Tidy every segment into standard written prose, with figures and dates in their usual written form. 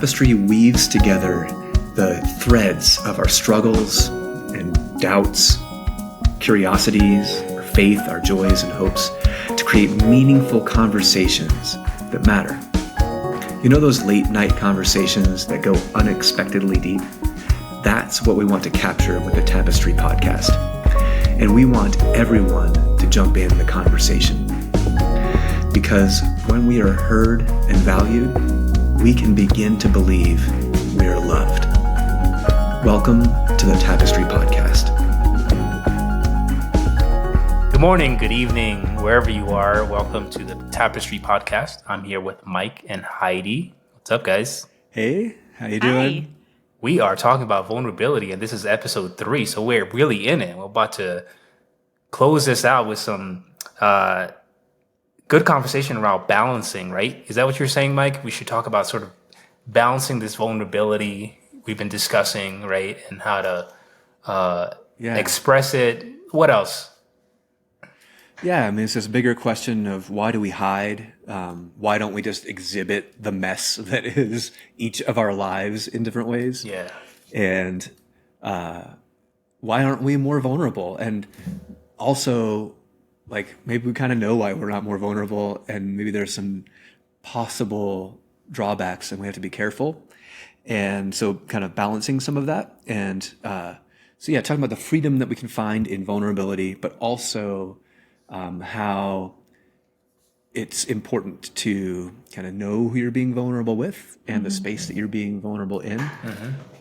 Tapestry weaves together the threads of our struggles and doubts, curiosities, our faith, our joys and hopes to create meaningful conversations that matter. You know those late night conversations that go unexpectedly deep? That's what we want to capture with the Tapestry podcast. And we want everyone to jump in the conversation. Because when we are heard and valued, we can begin to believe we are loved. Welcome to the Tapestry podcast. Good morning, good evening, wherever you are. Welcome to the Tapestry podcast. I'm here with Mike and Heidi. What's up, guys? Hey, how you doing? Hi. We are talking about vulnerability, and this is episode 3, so we're really in it. We're about to close this out with some good conversation around balancing, right? Is that what you're saying, Mike? We should talk about sort of balancing this vulnerability we've been discussing, right? And how to express it. What else? Yeah, I mean, it's this bigger question of why do we hide? Why don't we just exhibit the mess that is each of our lives in different ways? Yeah. And why aren't we more vulnerable? And also, like, maybe we kind of know why we're not more vulnerable, and maybe there's some possible drawbacks and we have to be careful. And so kind of balancing some of that. And talking about the freedom that we can find in vulnerability, but also how it's important to kind of know who you're being vulnerable with and the space that you're being vulnerable in.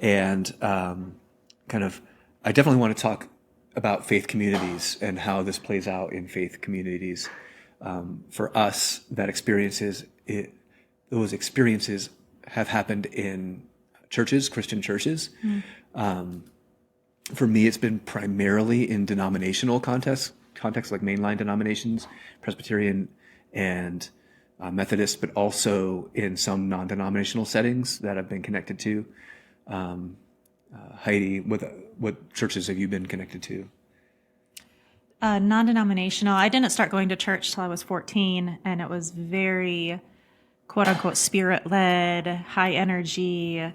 And I definitely want to talk about faith communities and how this plays out in faith communities. For us, those experiences have happened in churches, Christian churches. For me, it's been primarily in denominational contexts like mainline denominations, Presbyterian and Methodist, but also in some non-denominational settings that I've been connected to. Heidi, what churches have you been connected to? Non-denominational. I didn't start going to church till I was 14, and it was very, quote unquote, spirit-led, high energy.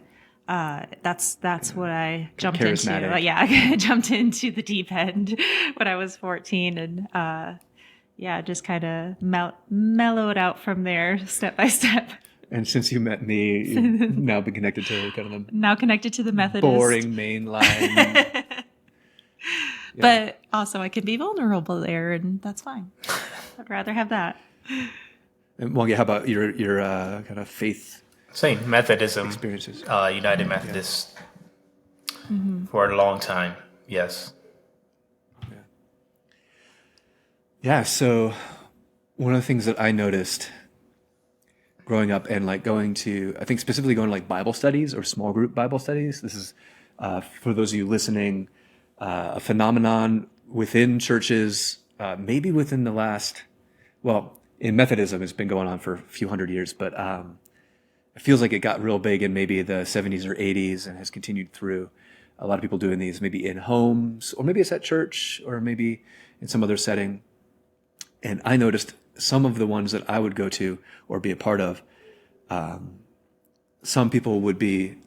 That's what I jumped into. I jumped into the deep end when I was 14, and just kind of mellowed out from there, step by step. And since you met me, you've now been connected to kind of the Methodist. Boring mainline. But also I can be vulnerable there, and that's fine. I'd rather have that. And, how about your kind of faith? Same, Methodism. Experiences. United Methodist for a long time, yes. Yeah, so one of the things that I noticed growing up and specifically going to like Bible studies or small group Bible studies. This is, for those of you listening, a phenomenon within churches, maybe within the last, in Methodism, it's been going on for a few hundred years, but it feels like it got real big in maybe the 70s or 80s and has continued through. A lot of people doing these maybe in homes, or maybe it's at church, or maybe in some other setting. And I noticed some of the ones that I would go to or be a part of, some people would be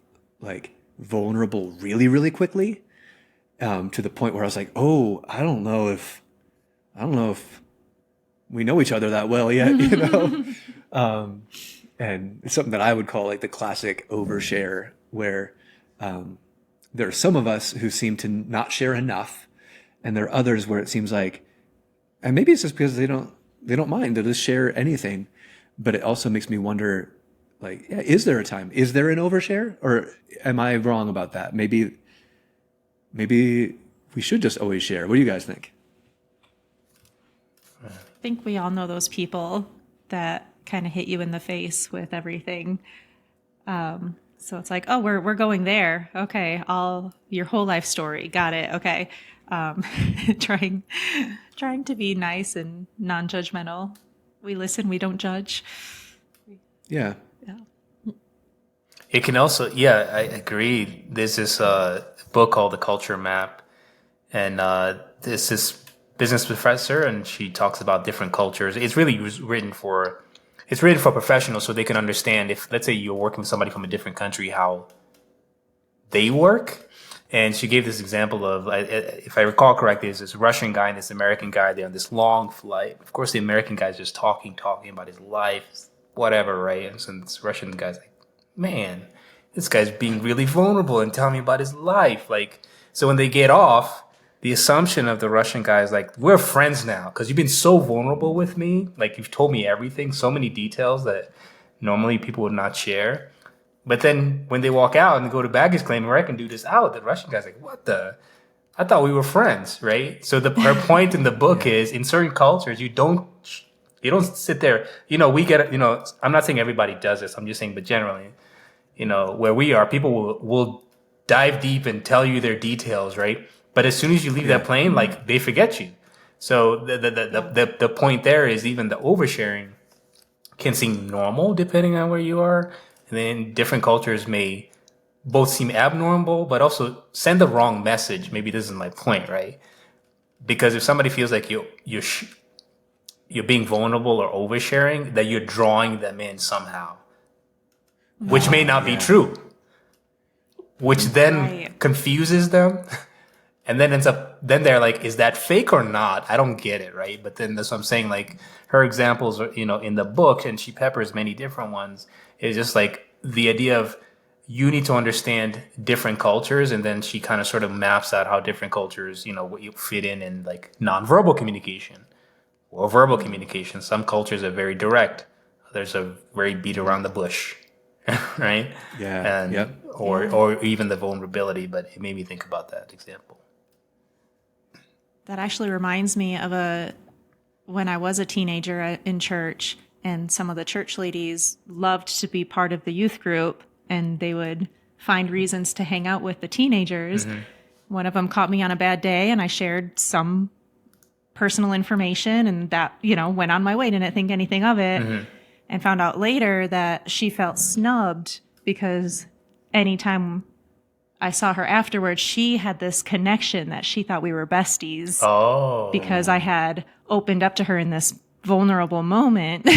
like vulnerable really, really quickly, to the point where I was like, oh, I don't know if we know each other that well yet, you know? And it's something that I would call like the classic overshare, where there are some of us who seem to not share enough, and there are others where it seems like, and maybe it's just because they don't mind, they'll just share anything. But it also makes me wonder, like, is there a time? Is there an overshare? Or am I wrong about that? Maybe we should just always share. What do you guys think? I think we all know those people that kind of hit you in the face with everything. So it's like, oh, we're going there. Okay, your whole life story. Got it. Okay. Trying to be nice and non-judgmental. We listen, we don't judge. Yeah. It can also, I agree. There's this book called The Culture Map, and there's this business professor, and she talks about different cultures. It's really written for it's rated for professionals so they can understand if, let's say, you're working with somebody from a different country, how they work. And she gave this example of, if I recall correctly, there's this Russian guy and this American guy. They're on this long flight. Of course, the American guy's just talking about his life, whatever, right? And so this Russian guy's like, man, this guy's being really vulnerable and telling me about his life. Like, so when they get off, the assumption of the Russian guy is like, we're friends now because you've been so vulnerable with me. Like, you've told me everything, so many details that normally people would not share. But then when they walk out and go to baggage claim, and I can do this out, the Russian guy's like, what the? I thought we were friends, right? So her point in the book is, in certain cultures, you don't sit there. We get, I'm not saying everybody does this. I'm just saying, but generally, where we are, people will dive deep and tell you their details, right? But as soon as you leave that plane, like, they forget you. So the point there is, even the oversharing can seem normal depending on where you are. And then different cultures may both seem abnormal, but also send the wrong message. Maybe this is my point, right? Because if somebody feels like you're being vulnerable or oversharing, that you're drawing them in somehow, which may not be true, which then confuses them. And then then they're like, is that fake or not? I don't get it, right? But then that's what I'm saying. Like, her examples are, in the book, and she peppers many different ones. It's just like the idea of, you need to understand different cultures, and then she kind of sort of maps out how different cultures, what you fit in like nonverbal communication or verbal communication. Some cultures are very direct, others are very beat around the bush, right? Yeah. And or even the vulnerability. But it made me think about that example. That actually reminds me of when I was a teenager in church, and some of the church ladies loved to be part of the youth group, and they would find reasons to hang out with the teenagers. Mm-hmm. One of them caught me on a bad day, and I shared some personal information, and that, went on my way. Didn't think anything of it. Mm-hmm. And found out later that she felt snubbed because anytime I saw her afterwards, she had this connection that she thought we were besties. Oh. Because I had opened up to her in this vulnerable moment.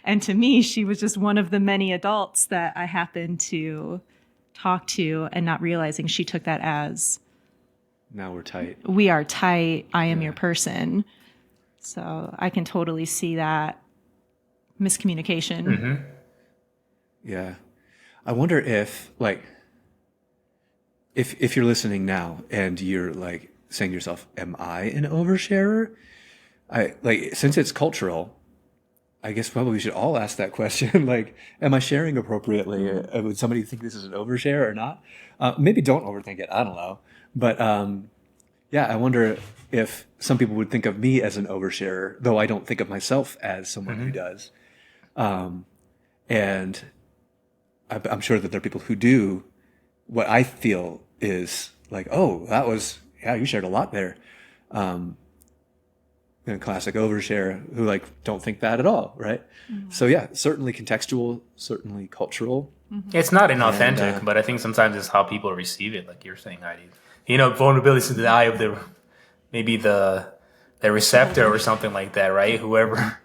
And to me, she was just one of the many adults that I happened to talk to, and not realizing she took that as, now we're tight. We are tight. I am your person. So I can totally see that miscommunication. Mm-hmm. Yeah. I wonder if, like, if you're listening now and you're like saying to yourself, am I an oversharer? Since it's cultural, I guess probably we should all ask that question. Like, am I sharing appropriately? Would somebody think this is an overshare or not? Maybe don't overthink it. I don't know. But I wonder if some people would think of me as an oversharer, though I don't think of myself as someone who does. And I'm sure that there are people who do. What I feel is like, oh, you shared a lot there. Classic overshare who don't think that at all, right? Mm-hmm. So certainly contextual, certainly cultural. Mm-hmm. It's not inauthentic, but I think sometimes it's how people receive it, like you're saying, Heidi. Vulnerability is in the eye of the receptor or something like that, right? Whoever,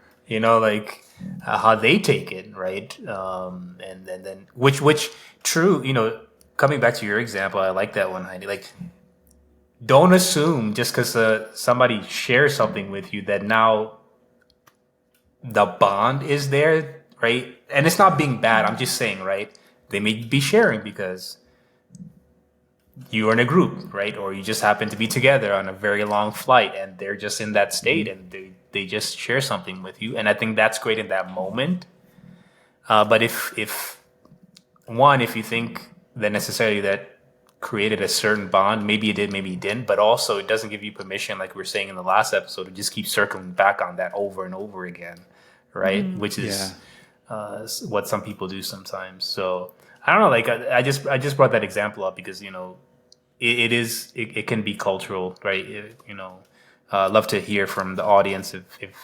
how they take it, right? And then which true, coming back to your example, I like that one, Heidi. Don't assume just because somebody shares something with you that now the bond is there, right? And it's not being bad. I'm just saying, right? They may be sharing because you are in a group, right? Or you just happen to be together on a very long flight, and they're just in that state, and they just share something with you. And I think that's great in that moment. But if you think that necessarily that created a certain bond, maybe it did, maybe it didn't, but also it doesn't give you permission, like we were saying in the last episode, to just keep circling back on that over and over again, right? Mm-hmm. Which is what some people do sometimes. So I don't know, I just brought that example up because it can be cultural, right? Love to hear from the audience if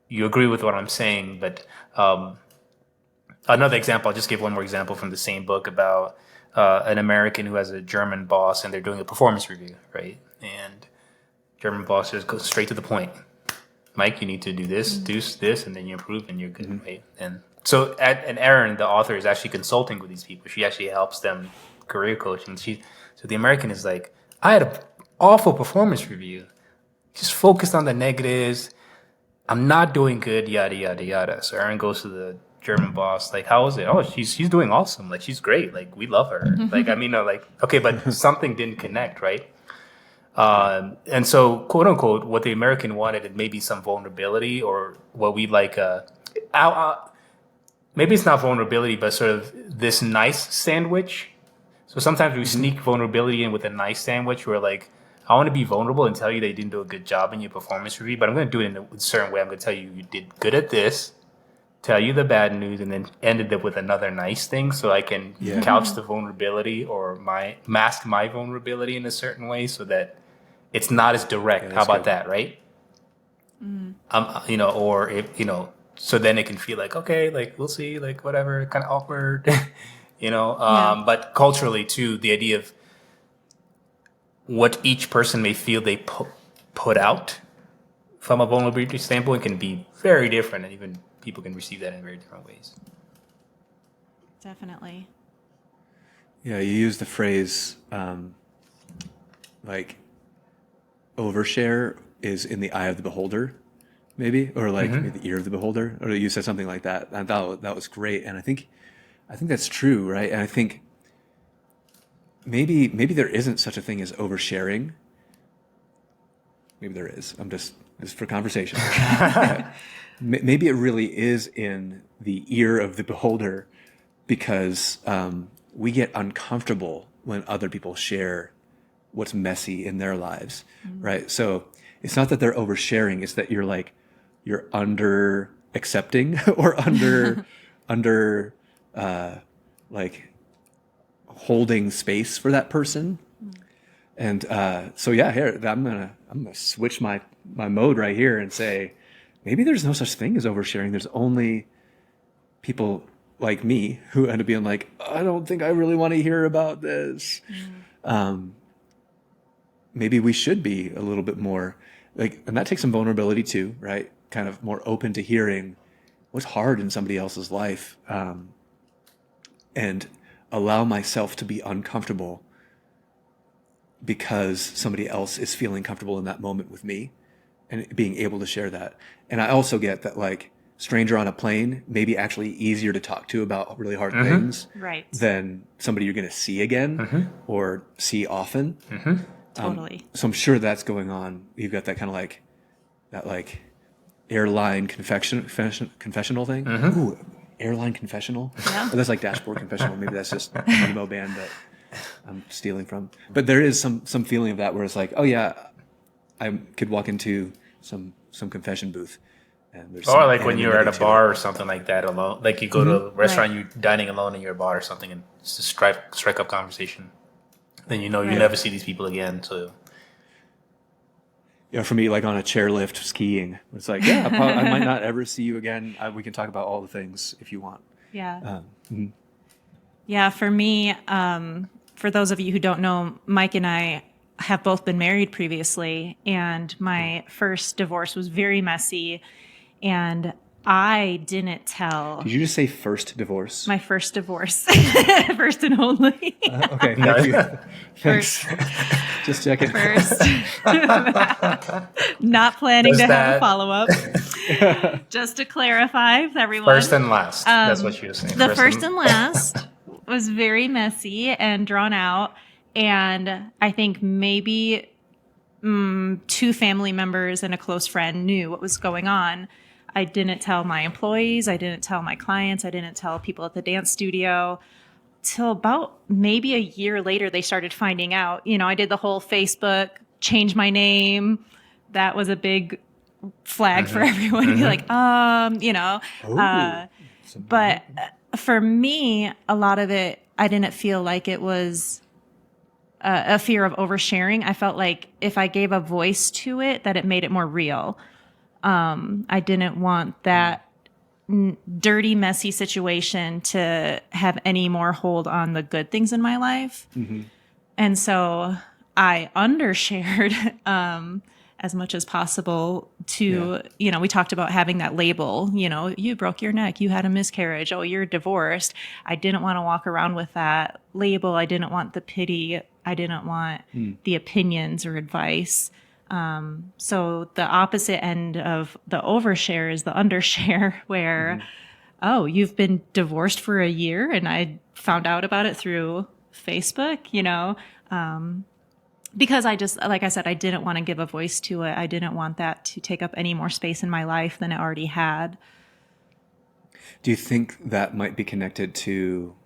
you agree with what I'm saying. But another example, I'll just give one more example from the same book about an American who has a German boss, and they're doing a performance review, right? And German boss just goes straight to the point. Mike, you need to do this, do this, and then you improve and you're good, right? And so, and Erin, the author, is actually consulting with these people. She actually helps them career coaching. So the American is like, I had an awful performance review. Just focused on the negatives. I'm not doing good, yada, yada, yada. So Erin goes to the German boss, like, how is it? Oh, she's doing awesome. Like, she's great. Like, we love her. Like, I mean, like, okay, but something didn't connect, right? And so, quote unquote, what the American wanted, it maybe some vulnerability, or what we like, maybe it's not vulnerability, but sort of this nice sandwich. So sometimes we sneak vulnerability in with a nice sandwich where, like, I want to be vulnerable and tell you that you didn't do a good job in your performance review, but I'm going to do it in a certain way. I'm going to tell you you did good at this, tell you the bad news, and then ended up with another nice thing so I can couch the vulnerability or mask my vulnerability in a certain way so that it's not as direct. How about that, right? Or if, so then it can feel like, okay, like, we'll see, like, whatever, kind of awkward, but culturally too, the idea of what each person may feel they put out from a vulnerability standpoint can be very different, and even people can receive that in very different ways. Definitely. Yeah, you use the phrase like overshare is in the eye of the beholder, maybe, or like maybe the ear of the beholder, or you said something like that. I thought that was great, and I think that's true, right? And I think maybe there isn't such a thing as oversharing. Maybe there is. I'm just for conversation. Maybe it really is in the ear of the beholder, because we get uncomfortable when other people share what's messy in their lives, right? So it's not that they're oversharing; it's that you're under accepting or under like holding space for that person. And so yeah, here I'm gonna switch my mode right here and say, maybe there's no such thing as oversharing. There's only people like me who end up being like, I don't think I really want to hear about this. Maybe we should be a little bit more like, and that takes some vulnerability too, right? Kind of more open to hearing what's hard in somebody else's life, and allow myself to be uncomfortable because somebody else is feeling comfortable in that moment with me, and being able to share that. And I also get that, like, stranger on a plane may be actually easier to talk to about really hard things than somebody you're going to see again or see often. Totally. So I'm sure that's going on. You've got that kind of like that, like, airline confessional thing. Ooh, airline confessional. Yeah. But that's like dashboard confessional. Maybe that's just an emo band that I'm stealing from. But there is some feeling of that where it's like, oh yeah, I could walk into some confession booth. And there's or like when you're at a bar or something like that alone, like you go to a restaurant, Right. you're dining alone in your bar or something, and it's just strike up conversation. Then you never see these people again. So for me, like on a chairlift skiing, it's like, yeah, I might not ever see you again. We can talk about all the things if you want. Yeah. Yeah, for me, for those of you who don't know, Mike and I have both been married previously, and my first divorce was very messy, and I didn't tell. Did you just say first divorce? My first divorce. First and only. Okay, thank you. Thanks. Just checking. First. Not planning to have a follow-up. Just to clarify with everyone. first and last. That's what she was saying. The first and last was very messy and drawn out. And I think maybe 2 family members and a close friend knew what was going on. I didn't tell my employees. I didn't tell my clients. I didn't tell people at the dance studio. Till about maybe a year later, they started finding out. I did the whole Facebook, change my name. That was a big flag for everyone to be like, But for me, a lot of it, I didn't feel like it was a fear of oversharing. I felt like if I gave a voice to it, that it made it more real. I didn't want that dirty, messy situation to have any more hold on the good things in my life. And so I undershared. And as much as possible to, we talked about having that label, you broke your neck, you had a miscarriage, oh, you're divorced. I didn't want to walk around with that label. I didn't want the pity. I didn't want the opinions or advice. So the opposite end of the overshare is the undershare where, oh, you've been divorced for a year and I found out about it through Facebook, because I just, like I said, I didn't want to give a voice to it. I didn't want that to take up any more space in my life than it already had. Do you think that might be connected to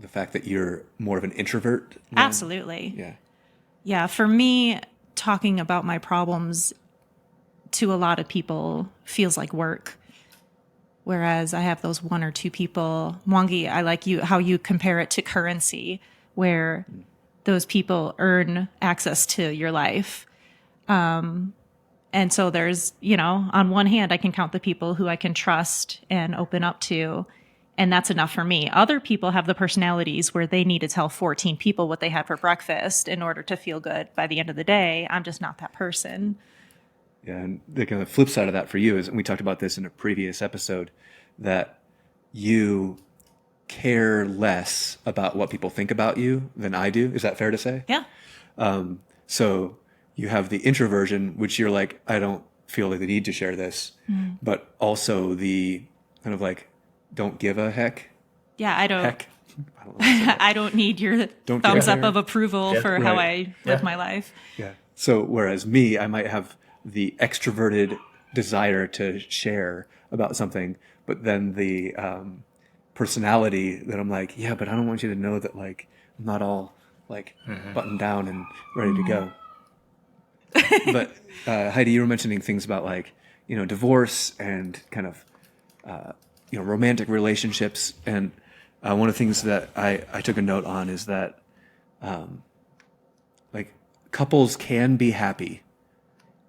the fact that you're more of an introvert now? Absolutely. Yeah. Yeah. For me, talking about my problems to a lot of people feels like work. Whereas I have those one or two people. Mwangi, I like how you compare it to currency, where those people earn access to your life. And so there's, on one hand, I can count the people who I can trust and open up to, and that's enough for me. Other people have the personalities where they need to tell 14 people what they had for breakfast in order to feel good by the end of the day. I'm just not that person. Yeah, and the kind of flip side of that for you is, and we talked about this in a previous episode, that you care less about what people think about you than I do. Is that fair to say? Yeah. So you have the introversion, which you're like, I don't feel like the need to share this, but also the kind of like, don't give a heck. Yeah, I don't. Heck. I don't know I don't need your Don't thumbs care. up of approval for how I live my life. Yeah. So whereas me, I might have the extroverted desire to share about something, but then the personality that I'm like, yeah, but I don't want you to know that like I'm not all like buttoned down and ready to go. But Heidi, you were mentioning things about like, divorce and kind of, romantic relationships. And one of the things that I took a note on is that like couples can be happy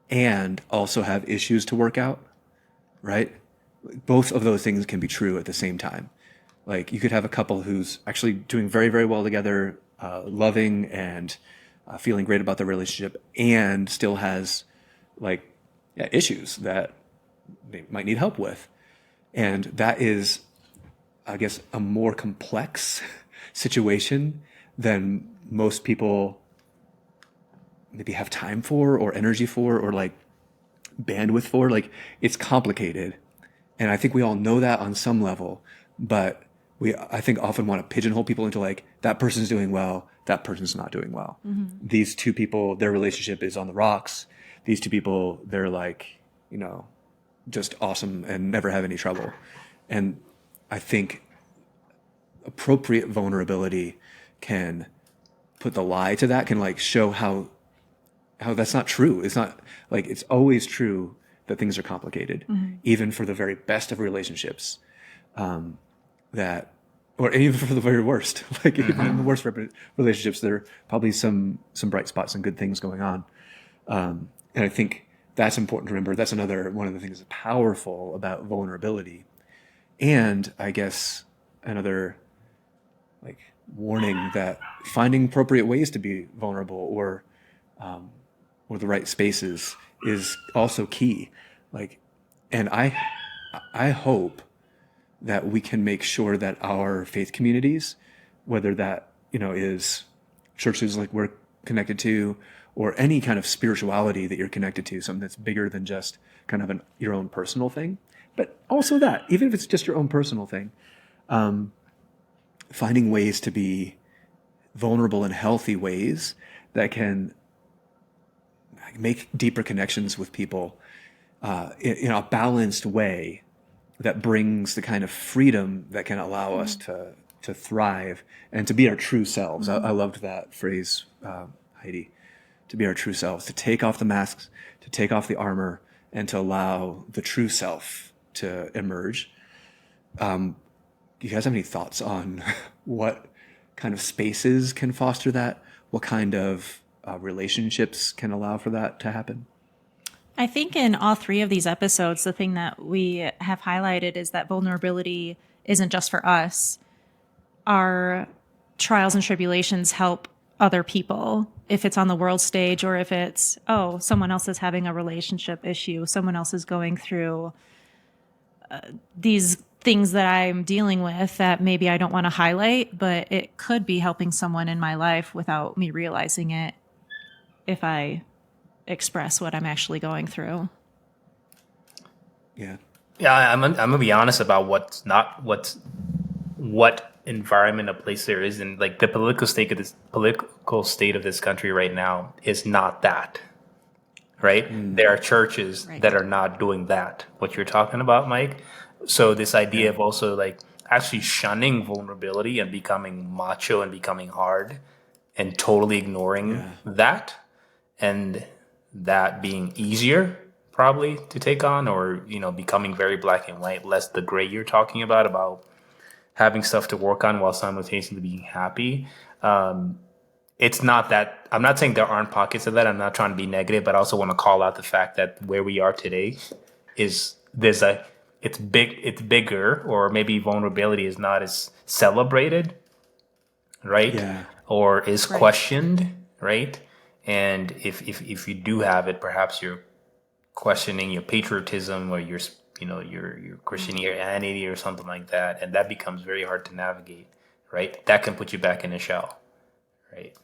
and also have issues to work out, right? Both of those things can be true at the same time. Like you could have a couple who's actually doing very, very well together, loving and feeling great about their relationship, and still has like issues that they might need help with. And that is, I guess, a more complex situation than most people maybe have time for or energy for or like bandwidth for. Like it's complicated. And I think we all know that on some level, but I think often want to pigeonhole people into like, that person's doing well, that person's not doing well. These two people, their relationship is on the rocks. These two people, they're like, just awesome and never have any trouble. And I think appropriate vulnerability can put the lie to that, can like show how that's not true. It's not like, it's always true that things are complicated, even for the very best of relationships. Or even for the very worst, like even in the worst relationships, there are probably some bright spots and good things going on. And I think that's important to remember. That's another one of the things that's powerful about vulnerability. And I guess another like warning that finding appropriate ways to be vulnerable or the right spaces is also key. Like, and I hope that we can make sure that our faith communities, whether that, is churches like we're connected to, or any kind of spirituality that you're connected to, something that's bigger than just kind of your own personal thing, but also that, even if it's just your own personal thing, finding ways to be vulnerable in healthy ways that can make deeper connections with people in a balanced way that brings the kind of freedom that can allow us to thrive and to be our true selves. I loved that phrase, Heidi, to be our true selves, to take off the masks, to take off the armor, and to allow the true self to emerge. Do you guys have any thoughts on what kind of spaces can foster that? What kind of relationships can allow for that to happen? I think in all three of these episodes, the thing that we have highlighted is that vulnerability isn't just for us. Our trials and tribulations help other people if it's on the world stage or if it's, oh, someone else is having a relationship issue, someone else is going through these things that I'm dealing with that maybe I don't want to highlight, but it could be helping someone in my life without me realizing it if I express what I'm actually going through. Yeah. Yeah, I'm gonna be honest about what environment or place there is, and like the political state of this country right now is not that. Right? There are churches Right. that are not doing that. What you're talking about, Mike. So this idea Yeah. of also like actually shunning vulnerability and becoming macho and becoming hard and totally ignoring Yeah. that, and that being easier probably to take on, or becoming very black and white, less the gray you're talking about having stuff to work on while simultaneously being happy. It's not that I'm not saying there aren't pockets of that. I'm not trying to be negative, but I also want to call out the fact that where we are today is it's bigger, or maybe vulnerability is not as celebrated, right? Yeah. Or is Right. questioned, right? And if you do have it, perhaps you're questioning your patriotism, or your Christianity or something like that, and that becomes very hard to navigate, right? That can put you back in a shell, right?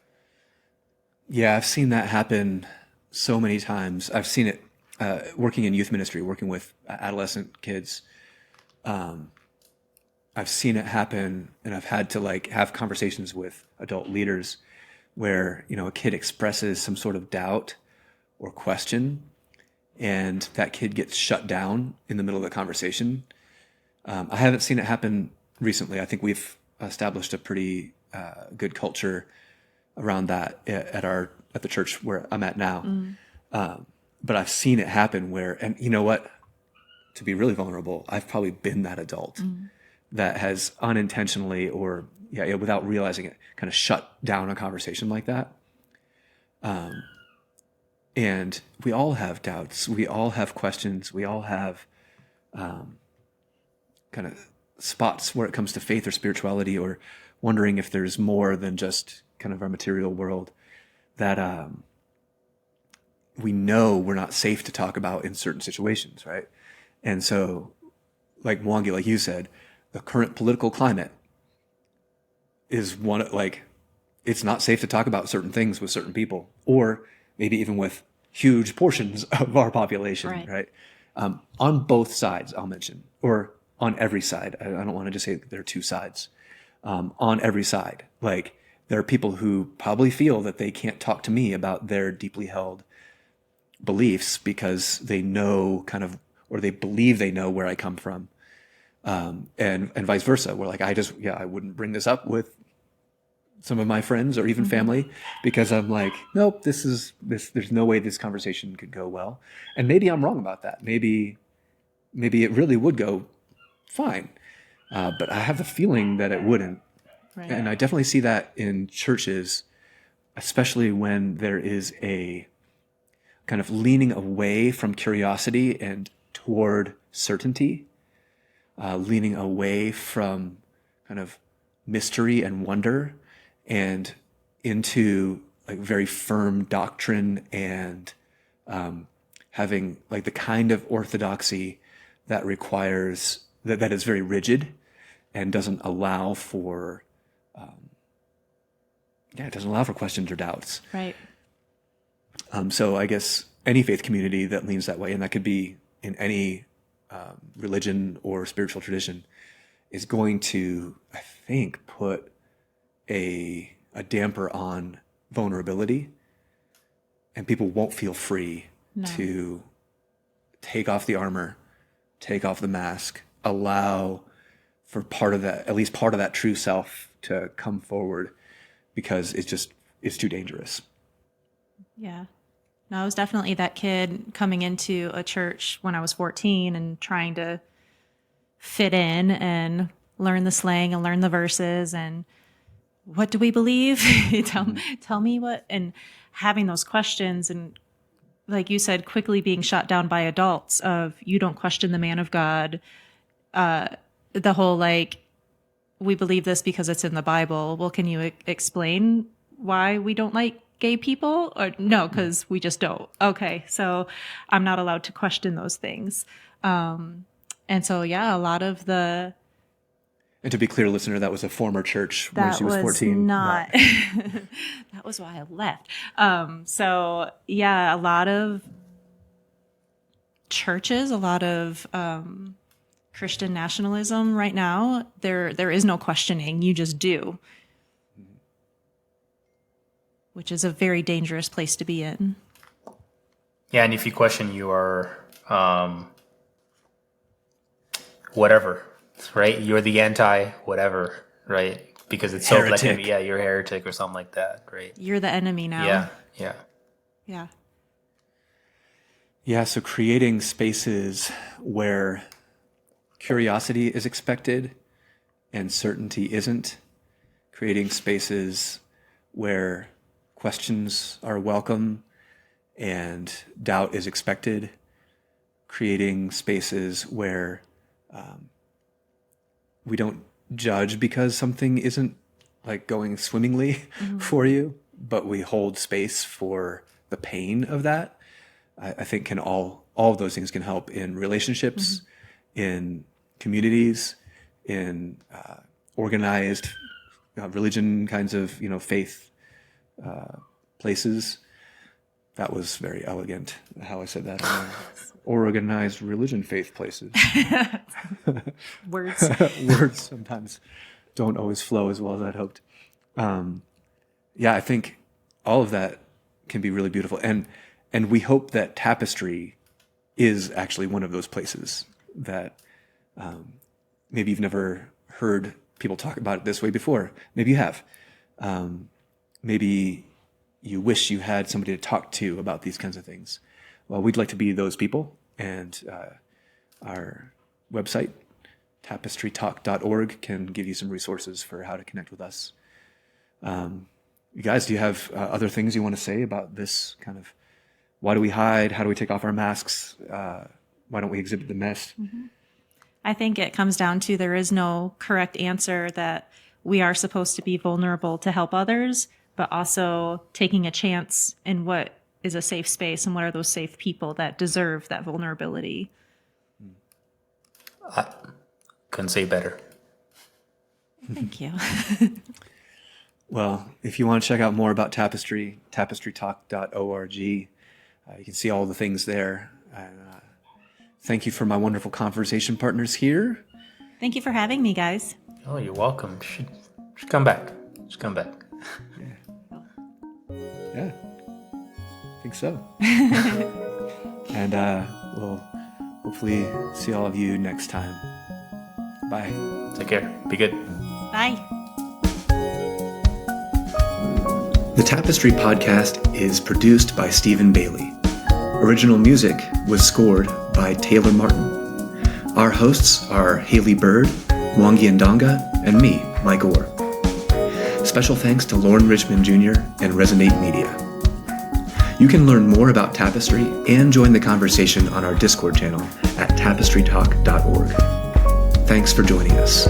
Yeah, I've seen that happen so many times. I've seen it working in youth ministry, working with adolescent kids. I've seen it happen, and I've had to like have conversations with adult leaders where, a kid expresses some sort of doubt or question, and that kid gets shut down in the middle of the conversation. I haven't seen it happen recently. I think we've established a pretty good culture around that at the church where I'm at now. But I've seen it happen where, and you know what? To be really vulnerable, I've probably been that adult that has unintentionally or without realizing it, kind of shut down a conversation like that. And we all have doubts. We all have questions. We all have kind of spots where it comes to faith or spirituality, or wondering if there's more than just kind of our material world that we know we're not safe to talk about in certain situations, right? And so, like Mwangi, like you said, the current political climate is it's not safe to talk about certain things with certain people, or maybe even with huge portions of our population, right? On both sides, I'll mention, or on every side. I don't want to just say there are two sides. On every side, like there are people who probably feel that they can't talk to me about their deeply held beliefs because they know or they believe they know where I come from. And vice versa, where like, I wouldn't bring this up with some of my friends or even family because I'm like, nope, there's no way this conversation could go well. And maybe I'm wrong about that. Maybe it really would go fine. But I have the feeling that it wouldn't. Right. And I definitely see that in churches, especially when there is a kind of leaning away from curiosity and toward certainty, leaning away from kind of mystery and wonder and into like very firm doctrine and having like the kind of orthodoxy that requires that is very rigid and doesn't allow for questions or doubts. Right. So I guess any faith community that leans that way, and that could be in any religion or spiritual tradition, is going to, I think, put a damper on vulnerability, and people won't feel free to take off the armor, take off the mask, allow for at least part of that true self to come forward, because it's too dangerous. Yeah. No, I was definitely that kid coming into a church when I was 14 and trying to fit in and learn the slang and learn the verses and what do we believe? Tell me what, and having those questions and like you said, quickly being shot down by adults of you don't question the man of God. The whole like, we believe this because it's in the Bible. Well, can you explain why we don't like gay people? Or no, because we just don't. Okay, so I'm not allowed to question those things. And so, yeah, a lot of the... And to be clear, listener, that was a former church when That she was was 14. not... That was why I left. So, yeah, a lot of churches, a lot of Christian nationalism right now, there is no questioning. You just do. Which is a very dangerous place to be in. Yeah, and if you question, you are whatever, right? You're the anti whatever, right? Because it's so Heretic. blatant. Yeah, you're a heretic or something like that, right? You're the enemy now. Yeah. Yeah, so creating spaces where curiosity is expected and certainty isn't. Creating spaces where questions are welcome and doubt is expected. Creating spaces where we don't judge because something isn't like going swimmingly for you, but we hold space for the pain of that. I think can all of those things can help in relationships, in communities, in organized religion kinds of faith places. That was very elegant how I said that. Organized religion faith places. Words. Words sometimes don't always flow as well as I'd hoped. I think all of that can be really beautiful. And we hope that Tapestry is actually one of those places that maybe you've never heard people talk about it this way before. Maybe you have. Maybe you wish you had somebody to talk to about these kinds of things. Well, we'd like to be those people, and our website, tapestrytalk.org, can give you some resources for how to connect with us. You guys, do you have other things you want to say about this kind of, why do we hide? How do we take off our masks? Why don't we exhibit the mess? I think it comes down to there is no correct answer, that we are supposed to be vulnerable to help others, but also taking a chance in what is a safe space and what are those safe people that deserve that vulnerability. I couldn't say better. Thank you. Well, if you want to check out more about Tapestry, tapestrytalk.org. You can see all the things there. And, thank you for my wonderful conversation partners here. Thank you for having me, guys. Oh, you're welcome. Should come back. Just come back. Yeah, I think so. And we'll hopefully see all of you next time. Bye. Take care. Be good. Bye. The Tapestry podcast is produced by Stephen Bailey. Original music was scored by Taylor Martin. Our hosts are Haley Bird, Mwangi Ndonga, and me, Mike Orr. Special thanks to Lauren Richmond Jr. and Resonate Media. You can learn more about Tapestry and join the conversation on our Discord channel at tapestrytalk.org. Thanks for joining us.